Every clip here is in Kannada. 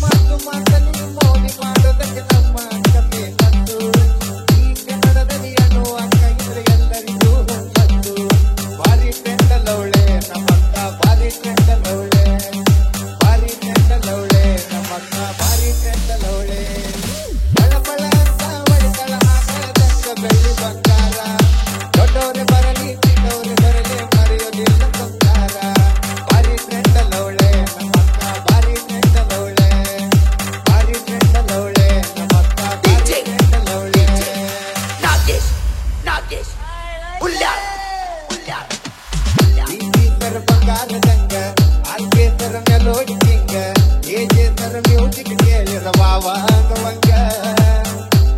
ಮಾತು ಮಾತಲ್ಲಿ ಮೋಡಿ ಮಾಡೋದಕ್ಕೆ ನಮ್ಮ ಕತೆ ಬಂತು. ಈ ಕನ್ನಡದಲ್ಲಿ ಅನ್ನುವ ಅಕ್ಕ ಇದ್ರೆ ಎಲ್ಲರಿಗೂ ಬಂತು. ಭಾರಿ ಟ್ರೆಂಡಲ್ಲವಳೆ ನಮ್ಮಕ್ಕ, ಭಾರಿ ಟ್ರೆಂಡಲ್ಲವಳೆ, ಭಾರಿ ಟ್ರೆಂಡಲ್ಲವಳೆ ನಮ್ಮಕ್ಕ, ಭಾರಿ ಟ್ರೆಂಡಲ್ಲವಳೆ. ಬಳಬಳ ಅಂತ ಒಳಿತಳ ಹಾಕದಂಗ ಬೆಳ್ಳಿ ಬಂಗಾರ. ದೊಡ್ಡವರೇ ಬರಲಿ ಚಿಕ್ಕವರೇ ಬರಲಿ ಮರೆಯೋದಿಲ್ಲ ಸಂಸಾರ. ಭಾರಿ ಟ್ರೆಂಡಲ್ಲವಳೆ ನಮ್ಮಕ್ಕ, ಭಾರಿ ಟ್ರೆಂಡಲ್ಲವಳೆ, ಭಾರಿ ಟ್ರೆಂಡಲ್ಲವಳೆ ನಮ್ಮಕ್ಕ, ಭಾರಿ ಟ್ರೆಂಡಲ್ಲವಳೆ. ಸರ ಬಂಗಾರದಂಗ ಆಲ್ಕೆ ಸರ ಮೆಲೋಡಿ ಸಿಂಗ, ಏಜೆ ಸರ ಮ್ಯೂಸಿಕ್ ಕೇಳಿರ ವಾವ ಅಂಗವಂಗ.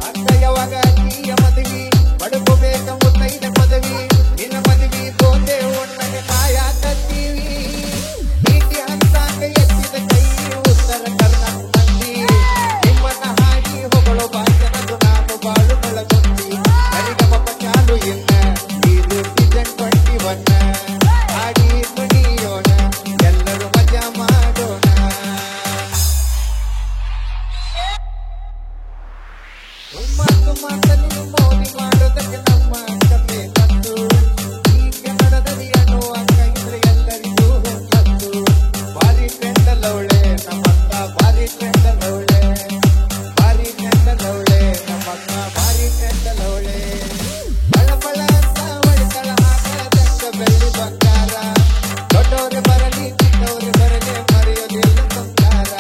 ಅಕ್ಕ ಯಾವಾಗ ಅಕ್ಕಿಯ ಮದುವೆ ಪಡ್ಕೋಬೇಕ ಮುತ್ತೈದ ಪದವಿ. ನಿನ್ನ ಮದುವೆ ಗೋಂದೆ ಒಣ್ಣಗೆ ಕಾಯಾಕತ್ತೀವಿ. ನೀತಿ ಹಂಸಾಂಗ ಎತ್ತಿದ ಕೈ ಉತ್ತರ ಕರ್ನಾಟಕ ಮಂದಿ. ನಿಮ್ಮನ್ನ ಹಾಡಿ ಹೊಗಳೋ ಭಾಷಣದು ನಾನು ಬಾಳು ಬೆಳಗುಂದಿ. ಸರಿಗಮಪ ಚಾಲು ಇನ್ನ ಇದು ಸೀಸನ್ 21. ಹಾಡಿ ಕುಣಿಯೋಣ ಎಲ್ಲರೂ ಮಜಾ ಮಾಡೋಣ. ಮಾತು ಮಾತಲ್ಲಿ ಮೋಡಿ ಮಾಡೋದಕ್ಕೆ ನಮ್ಮ ಕತೆ ಬಂತು. ಈ ಕನ್ನಡದಲ್ಲಿ ಅನ್ನುವ ಅಕ್ಕ ಇದ್ರೆ ಎಲ್ಲರಿಗೂ ಬಂತು. ಭಾರಿ ಟ್ರೆಂಡಲ್ಲವಳೆ ನಮ್ಮಕ್ಕ, ಭಾರಿ ಟ್ರೆಂಡಲ್ಲವಳೆ, ಭಾರಿ ಟ್ರೆಂಡಲ್ಲವಳೆ ನಮ್ಮಕ್ಕ, ಭಾರಿ ಟ್ರೆಂಡಲ್ಲವಳೆ. ಬಳಬಳ ಅಂತ ಒಳಿತಳ ಹಾಕದಂಗ ಬೆಳ್ಳಿ ಬಂಗಾರ. ದೊಡ್ಡವರೇ ಬರಲಿ ಚಿಕ್ಕವರೇ ಬರಲಿ ಮರೆಯೋದಿಲ್ಲ ಸಂಸಾರ.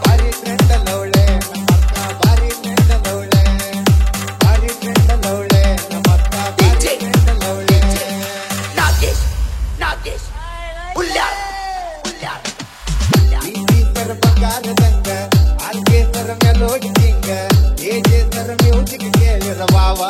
ಭಾರಿ ಟ್ರೆಂಡಲ್ಲವಳೆ ನಮ್ಮಕ್ಕ, ಭಾರಿ ಟ್ರೆಂಡಲ್ಲವಳೆ, ಭಾರಿ ಟ್ರೆಂಡಲ್ಲವಳೆ ನಮ್ಮಕ್ಕ, ಭಾರಿ ಟ್ರೆಂಡಲ್ಲವಳೆ. ಪ್ರೀತಿ ಸರ ಬಂಗಾರದಂಗ ಆಲ್ಕೆ ಸರ ಮೆಲೋಡಿ ಸಿಂಗ, ಏಜೆ ಸರ ಮ್ಯೂಸಿಕ್ ಕೇಳಿರ ವಾವ